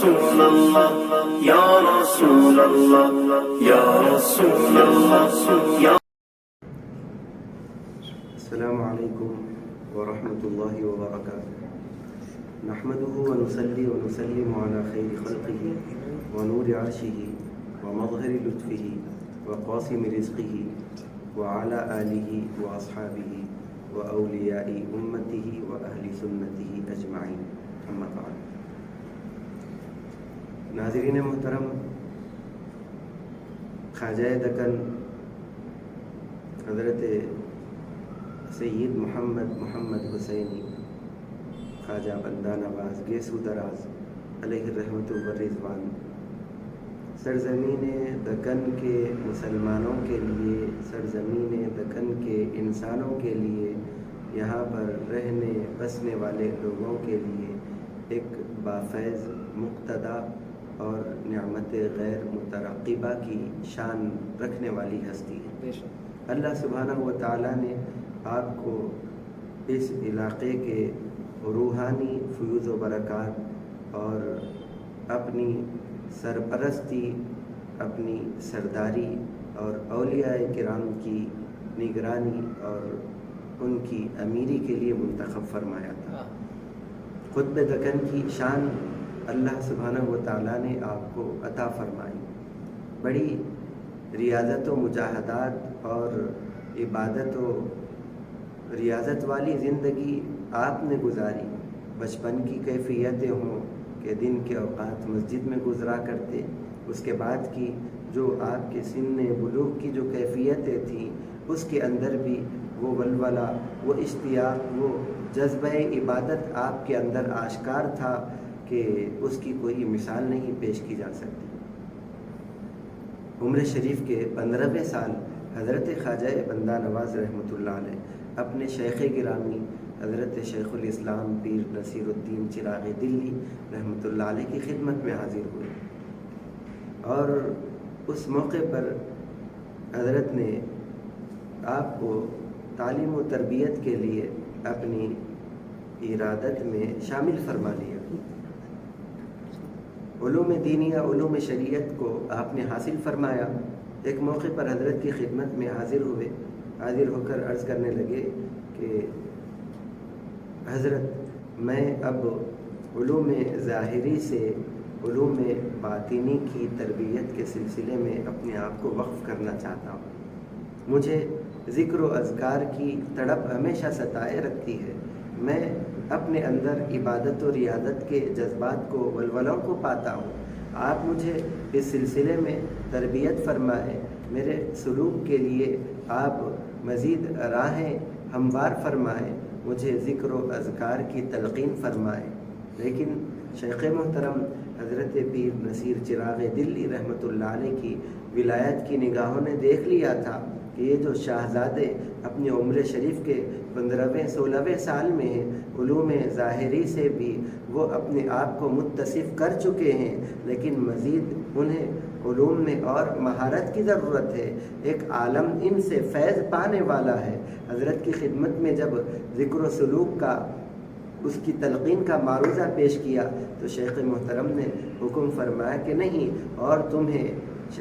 رسول اللہ یا رسول اللہ یا رسول اللہ یا السلام علیکم ورحمۃ اللہ وبرکاتہ نحمده ونصلي ونسلم على خير خلقه ونور عرشه ومظهر لطفه وقاسم رزقه وعلى آله وأصحابه وأولياء أمته وأهل سنته أجمعين اما بعد. ناظرین محترم، خواجہ دکن حضرت سید محمد حسینی خواجہ بندہ نواز گیسو دراز علیہ الرحمۃ والرضوان سرزمین دکن کے مسلمانوں کے لیے، سرزمین دکن کے انسانوں کے لیے، یہاں پر رہنے بسنے والے لوگوں کے لیے ایک بافیض مقتدا اور نعمت غیر مترقبہ کی شان رکھنے والی ہستی ہے. اللہ سبحانہ و تعالیٰ نے آپ کو اس علاقے کے روحانی فیوز و برکات اور اپنی سرپرستی، اپنی سرداری اور اولیاء کرام کی نگرانی اور ان کی امیری کے لیے منتخب فرمایا تھا. قطب دکن کی شان اللہ سبحانہ و تعالیٰ نے آپ کو عطا فرمائی. بڑی ریاضت و مجاہدات اور عبادت و ریاضت والی زندگی آپ نے گزاری. بچپن کی کیفیتیں ہوں کہ دن کے اوقات مسجد میں گزرا کرتے، اس کے بعد کی جو آپ کے سن بلوغ کی جو کیفیتیں تھیں اس کے اندر بھی وہ ولولہ، وہ اشتیاق، وہ جذبہ عبادت آپ کے اندر آشکار تھا کہ اس کی کوئی مثال نہیں پیش کی جا سکتی. عمر شریف کے 15ویں سال حضرت خواجہ بندہ نواز رحمۃ اللہ علیہ اپنے شیخ گرامی حضرت شیخ الاسلام پیر نصیر الدین چراغ دلی رحمۃ اللہ علیہ کی خدمت میں حاضر ہوئے، اور اس موقع پر حضرت نے آپ کو تعلیم و تربیت کے لیے اپنی ارادت میں شامل فرما لیا. علوم دینیہ، علوم شریعت کو آپ نے حاصل فرمایا. ایک موقع پر حضرت کی خدمت میں حاضر ہوئے، حاضر ہو کر عرض کرنے لگے کہ حضرت میں اب علوم ظاہری سے علوم باطنی کی تربیت کے سلسلے میں اپنے آپ کو وقف کرنا چاہتا ہوں. مجھے ذکر و اذکار کی تڑپ ہمیشہ ستائے رکھتی ہے. میں اپنے اندر عبادت و ریاضت کے جذبات کو، ولولوں کو پاتا ہوں. آپ مجھے اس سلسلے میں تربیت فرمائیں، میرے سلوک کے لیے آپ مزید راہیں ہموار فرمائیں، مجھے ذکر و اذکار کی تلقین فرمائیں. لیکن شیخ محترم حضرت پیر نصیر چراغ دلی رحمۃ اللہ علیہ کی ولایت کی نگاہوں نے دیکھ لیا تھا کہ یہ جو شاہزادے اپنی عمر شریف کے 15ویں 16ویں سال میں ہیں، علوم ظاہری سے بھی وہ اپنے آپ کو متصف کر چکے ہیں، لیکن مزید انہیں علوم میں اور مہارت کی ضرورت ہے. ایک عالم ان سے فیض پانے والا ہے. حضرت کی خدمت میں جب ذکر و سلوک کا، اس کی تلقین کا معروضہ پیش کیا تو شیخ محترم نے حکم فرمایا کہ نہیں، اور تمہیں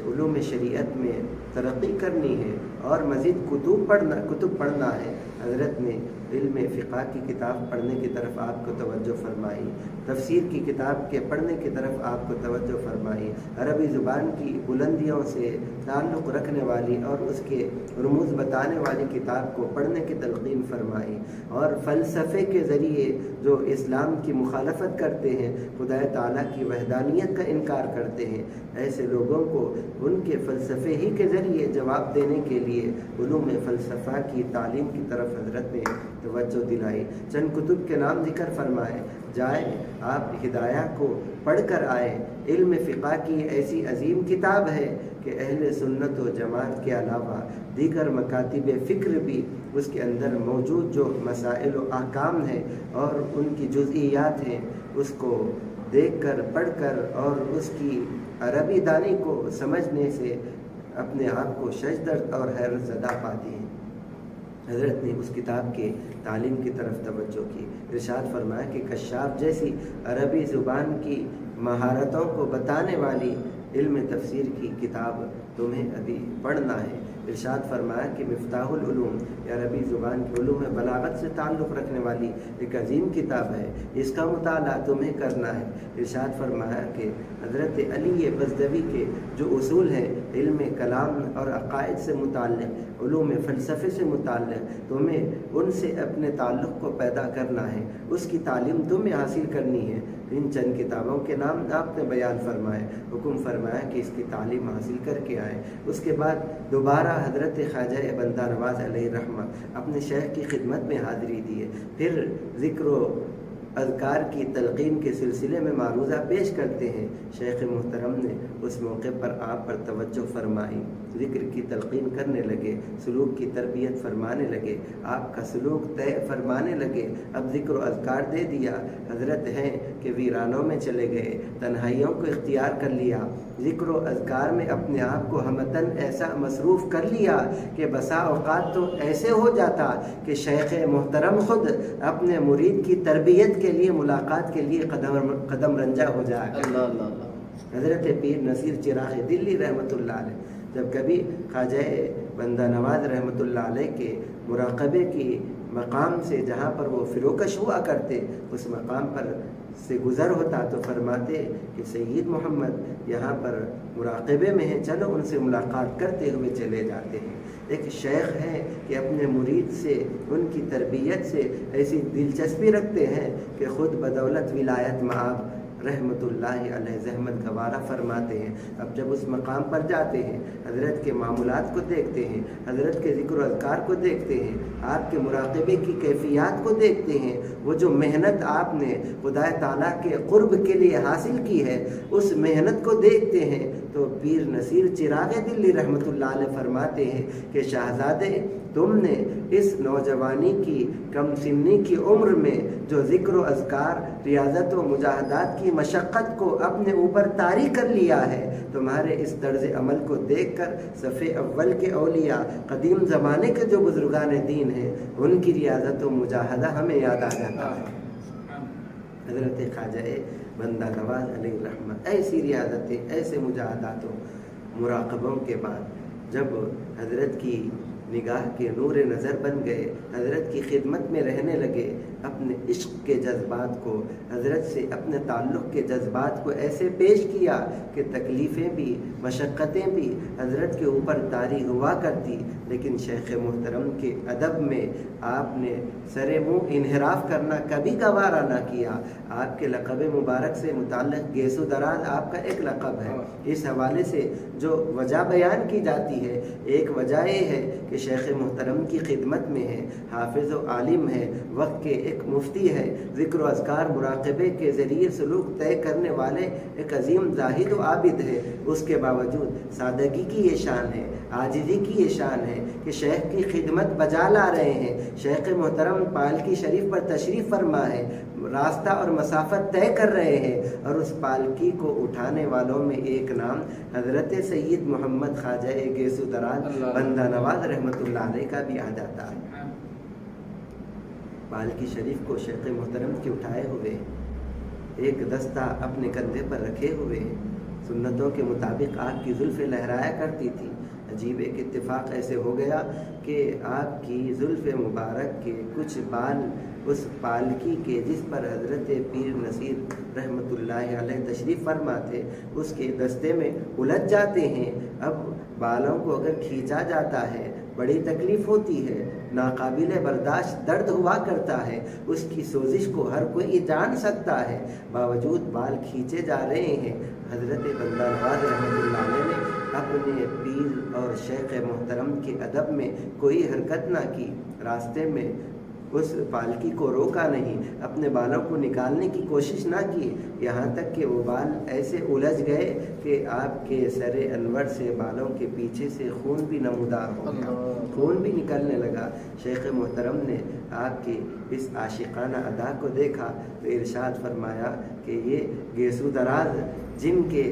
علوم شریعت میں ترقی کرنی ہے اور مزید کتب پڑھنا ہے. حضرت نے علم فقہ کی کتاب پڑھنے کی طرف آپ کو توجہ فرمائی، تفسیر کی کتاب کے پڑھنے کی طرف آپ کو توجہ فرمائی، عربی زبان کی بلندیوں سے تعلق رکھنے والی اور اس کے رموز بتانے والی کتاب کو پڑھنے کی تلقین فرمائی. اور فلسفے کے ذریعے جو اسلام کی مخالفت کرتے ہیں، خدا تعالیٰ کی وحدانیت کا انکار کرتے ہیں، ایسے لوگوں کو ان کے فلسفے ہی کے ذریعے جواب دینے کے لیے علوم فلسفہ کی تعلیم کی طرف حضرت نے توجہ دلائی. چند کتب کے نام ذکر فرمائے، جائیں آپ ہدایہ کو پڑھ کر آئے. علم فقہ کی ایسی عظیم کتاب ہے کہ اہل سنت و جماعت کے علاوہ دیگر مکاتب فکر بھی اس کے اندر موجود جو مسائل و احکام ہیں اور ان کی جزئیات ہیں، اس کو دیکھ کر، پڑھ کر اور اس کی عربی دانی کو سمجھنے سے اپنے آپ کو شجدر اور حیرت زدہ پاتے ہیں. حضرت نے اس کتاب کے تعلیم کی طرف توجہ کی۔ ارشاد فرمایا کہ کشاف جیسی عربی زبان کی مہارتوں کو بتانے والی علم تفسیر کی کتاب تمہیں ابھی پڑھنا ہے۔ ارشاد فرمایا کہ مفتاح العلوم یا عربی زبان کے علوم بلاغت سے تعلق رکھنے والی ایک عظیم کتاب ہے، اس کا مطالعہ تمہیں کرنا ہے۔ ارشاد فرمایا کہ حضرت علی بزدوی کے جو اصول ہیں علم کلام اور عقائد سے متعلق، علوم فلسفے سے متعلق، تمہیں ان سے اپنے تعلق کو پیدا کرنا ہے، اس کی تعلیم تمہیں حاصل کرنی ہے۔ ان چند کتابوں کے نام آپ نے بیان فرمائے، حکم فرمایا کہ اس کی تعلیم حاصل کر کے آئیں۔ اس کے بعد دوبارہ حضرت خواجہ بندہ نواز علیہ الرحمہ اپنے شیخ کی خدمت میں حاضری دیے، پھر ذکر و اذکار کی تلقین کے سلسلے میں معروضہ پیش کرتے ہیں۔ شیخ محترم نے اس موقع پر آپ پر توجہ فرمائی، ذکر کی تلقین کرنے لگے، سلوک کی تربیت فرمانے لگے، آپ کا سلوک طے فرمانے لگے۔ اب ذکر و اذکار دے دیا، حضرت ہیں کہ ویرانوں میں چلے گئے، تنہائیوں کو اختیار کر لیا، ذکر و اذکار میں اپنے آپ کو ہمتن ایسا مصروف کر لیا کہ بسا اوقات تو ایسے ہو جاتا کہ شیخ محترم خود اپنے مرید کی تربیت کے لیے، ملاقات کے لیے قدم رنجا ہو جائے۔ حضرت پیر نصیر چراغ دلی رحمۃ اللہ علیہ جب کبھی خواجہ بندہ نواز رحمۃ اللہ علیہ کے مراقبے کی مقام سے جہاں پر وہ فروکش ہوا کرتے، اس مقام پر سے گزر ہوتا تو فرماتے کہ سید محمد یہاں پر مراقبے میں ہیں، چلو ان سے ملاقات کرتے ہوئے چلے جاتے ہیں۔ ایک شیخ ہے کہ اپنے مرید سے، ان کی تربیت سے ایسی دلچسپی رکھتے ہیں کہ خود بدولت ولایت مآب رحمۃ اللہ علیہ زحمت گوارہ فرماتے ہیں۔ اب جب اس مقام پر جاتے ہیں، حضرت کے معمولات کو دیکھتے ہیں، حضرت کے ذکر و اذکار کو دیکھتے ہیں، آپ کے مراقبے کی کیفیات کو دیکھتے ہیں، وہ جو محنت آپ نے خدا تعالیٰ کے قرب کے لیے حاصل کی ہے، اس محنت کو دیکھتے ہیں تو پیر نصیر چراغ دلی رحمۃ اللہ علیہ فرماتے ہیں کہ شہزادے، تم نے اس نوجوانی کی، کم سنی کی عمر میں جو ذکر و اذکار، ریاضت و مجاہدات کی مشقت کو اپنے اوپر طاری کر لیا ہے، تمہارے اس طرز عمل کو دیکھ کر صف اول کے اولیاء، قدیم زمانے کے جو بزرگان دین ہیں، ان کی ریاضت و مجاہدہ ہمیں یاد آ جاتا ہے۔ حضرت خواجہ بندہ نواز علیہ الرحمہ ایسی ریاضتیں، ایسے مجاہدات و مراقبوں کے بعد جب حضرت کی نگاہ کے نور نظر بن گئے، حضرت کی خدمت میں رہنے لگے، اپنے عشق کے جذبات کو، حضرت سے اپنے تعلق کے جذبات کو ایسے پیش کیا کہ تکلیفیں بھی، مشقتیں بھی حضرت کے اوپر طاری ہوا کرتی، لیکن شیخ محترم کے ادب میں آپ نے سر منہ انحراف کرنا کبھی گوارا نہ کیا۔ آپ کے لقب مبارک سے متعلق گیسو دراز آپ کا ایک لقب ہے، اس حوالے سے جو وجہ بیان کی جاتی ہے، ایک وجہ یہ ہے کہ شیخ محترم کی خدمت میں ہے، حافظ و عالم ہے، وقت کے ایک مفتی ہے، ذکر و اذکار مراقبے کے ذریعے سلوک طے کرنے والے ایک عظیم زاہد و عابد ہے، اس کے باوجود سادگی کی یہ شان ہے، عاجزی کی یہ شان ہے کہ شیخ کی خدمت بجا لا رہے ہیں۔ شیخ محترم پالکی شریف پر تشریف فرما ہے، راستہ اور مسافت طے کر رہے ہیں، اور اس پالکی کو اٹھانے والوں میں ایک نام حضرت سید محمد خواجہ گیسو دراز بندہ نواز رحمۃ اللہ علیہ کا بھی آ جاتا ہے۔ پالکی شریف کو شیخ محترم کے اٹھائے ہوئے، ایک دستہ اپنے کندھے پر رکھے ہوئے، سنتوں کے مطابق آپ کی زلفیں لہرایا کرتی تھی۔ عجیب ایک اتفاق ایسے ہو گیا کہ آپ کی زلف مبارک کے کچھ بال اس پالکی کے جس پر حضرت پیر نصیر رحمۃ اللہ علیہ تشریف فرما تھے، اس کے دستے میں الجھ جاتے ہیں۔ اب بالوں کو اگر کھینچا جاتا ہے بڑی تکلیف ہوتی ہے، ناقابل برداشت درد ہوا کرتا ہے، اس کی سوزش کو ہر کوئی جان سکتا ہے، باوجود بال کھینچے جا رہے ہیں۔ حضرت بندہ نواز رحمۃ اللہ علیہ نے اپنے پیر اور شیخ محترم کے ادب میں کوئی حرکت نہ کی، راستے میں اس پالکی کو روکا نہیں، اپنے بالوں کو نکالنے کی کوشش نہ کی، یہاں تک کہ وہ بال ایسے الجھ گئے کہ آپ کے سر انور سے بالوں کے پیچھے سے خون بھی نمودار ہو گیا، خون بھی نکلنے لگا۔ شیخ محترم نے آپ کی اس عاشقانہ ادا کو دیکھا تو ارشاد فرمایا کہ یہ گیسو دراز جن کے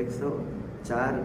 104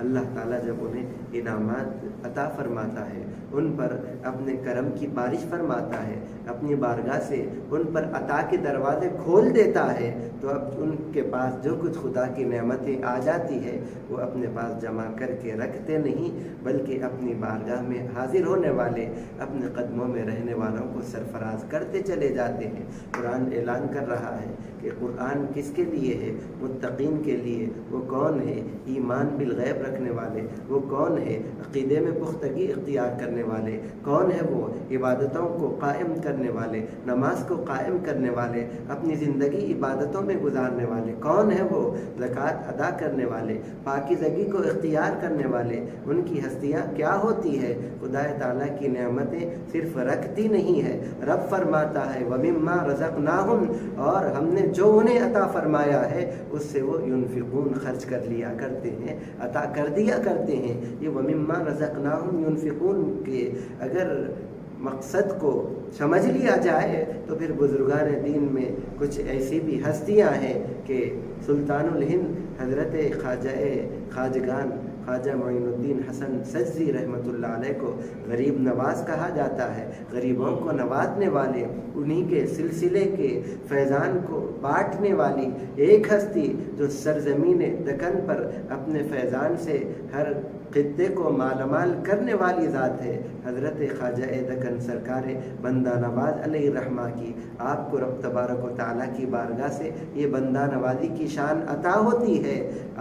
اللہ تعالیٰ جب انہیں انعامات عطا فرماتا ہے، ان پر اپنے کرم کی بارش فرماتا ہے، اپنی بارگاہ سے ان پر عطا کے دروازے کھول دیتا ہے، تو اب ان کے پاس جو کچھ خدا کی نعمتیں آ جاتی ہے وہ اپنے پاس جمع کر کے رکھتے نہیں، بلکہ اپنی بارگاہ میں حاضر ہونے والے، اپنے قدموں میں رہنے والوں کو سرفراز کرتے چلے جاتے ہیں۔ قرآن اعلان کر رہا ہے کہ قرآن کس کے لیے ہے؟ متقین کے لیے۔ وہ کون ہے؟ ایمان بالغیب رکھنے والے۔ وہ کون ہے؟ عقیدے میں پختگی اختیار کرنے والے۔ کون ہے وہ؟ عبادتوں کو قائم کرنے والے، نماز کو قائم کرنے والے، اپنی زندگی عبادتوں میں گزارنے والے۔ کون ہے وہ؟ زکوٰۃ ادا کرنے والے، پاکیزگی کو اختیار کرنے والے۔ ان کی ہستیاں کیا ہوتی ہے؟ خدا تعالیٰ کی نعمتیں صرف رکھتی نہیں ہے، رب فرماتا ہے وَمِمَّا رَزَقْنَاهُمْ، اور ہم نے جو انہیں عطا فرمایا ہے اس سے وہ ينفقون، خرچ کر لیا کرتے ہیں، عطا کر دیا کرتے ہیں۔ یہ وَمِمَّا رَزَقْنَاهُمْ يُنفِقُونَ کے اگر مقصد کو سمجھ لیا جائے تو پھر بزرگان دین میں کچھ ایسی بھی ہستیاں ہیں کہ سلطان الہند حضرت خواجگان خواجہ معین الدین حسن سجزی رحمۃ اللہ علیہ کو غریب نواز کہا جاتا ہے، غریبوں کو نوازنے والے، انہی کے سلسلے کے فیضان کو بانٹنے والی ایک ہستی جو سرزمین دکن پر اپنے فیضان سے ہر خطے کو مالا مال کرنے والی ذات ہے، حضرت خواجہ دکن سرکار بندہ نواز علیہ الرحمہ کی۔ آپ کو رب تبارک و تعالیٰ کی بارگاہ سے یہ بندہ نوازی کی شان عطا ہوتی ہے۔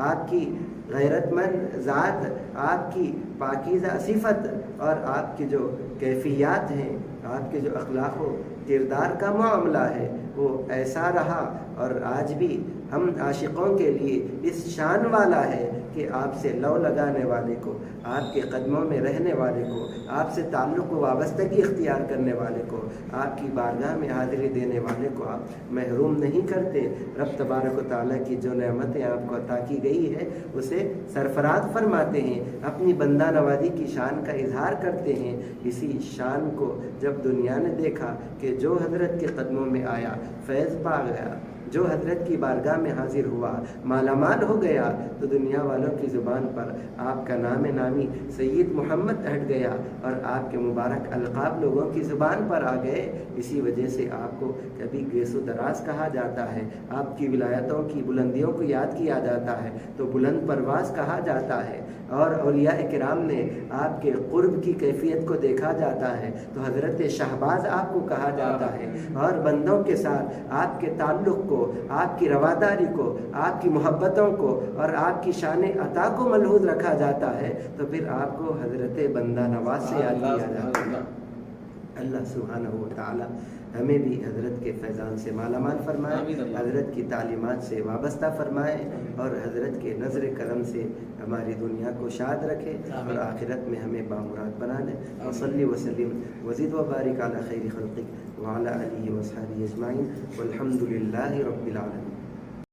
آپ کی غیرت مند ذات، آپ کی پاکیزہ صفت اور آپ کی جو کیفیات ہیں، آپ کے جو اخلاق و کردار کا معاملہ ہے وہ ایسا رہا، اور آج بھی ہم عاشقوں کے لیے اس شان والا ہے کہ آپ سے لو لگانے والے کو، آپ کے قدموں میں رہنے والے کو، آپ سے تعلق و وابستگی اختیار کرنے والے کو، آپ کی بارگاہ میں حاضری دینے والے کو آپ محروم نہیں کرتے۔ رب تبارک و تعالیٰ کی جو نعمتیں آپ کو عطا کی گئی ہے اسے سرفراز فرماتے ہیں، اپنی بندہ نوازی کی شان کا اظہار کرتے ہیں۔ اسی شان کو جب دنیا نے دیکھا کہ جو حضرت کے قدموں میں آیا، فیض پا گیا، جو حضرت کی بارگاہ میں حاضر ہوا، مالا مال ہو گیا، تو دنیا والوں کی زبان پر آپ کا نام نامی سید محمد ہٹ گیا اور آپ کے مبارک القاب لوگوں کی زبان پر آ گئے۔ اسی وجہ سے آپ کو کبھی گیس و دراز کہا جاتا ہے، آپ کی ولایتوں کی بلندیوں کو یاد کیا جاتا ہے تو بلند پرواز کہا جاتا ہے، اور اولیاء کرام نے آپ کے قرب کی کیفیت کو دیکھا جاتا ہے تو حضرت شہباز آپ کو کہا جاتا ہے، اور بندوں کے ساتھ آپ کے تعلق کو، آپ کی رواداری کو، آپ کی محبتوں کو اور آپ کی شان عطا کو ملحوظ رکھا جاتا ہے تو پھر آپ کو حضرت بندہ نواز سے یاد کیا جاتا ہے۔ اللہ سبحانہ و تعالی ہمیں بھی حضرت کے فیضان سے مالا مال فرمائے، حضرت کی تعلیمات سے وابستہ فرمائے، اور حضرت کے نظر کرم سے ہماری دنیا کو شاد رکھے اور آخرت میں ہمیں بامراد بنا لے۔ وصلی وسلم وزد وبارک علی خیر خلقک وعلی آلہ وصحبہ اجمعین والحمد للہ رب العالمین۔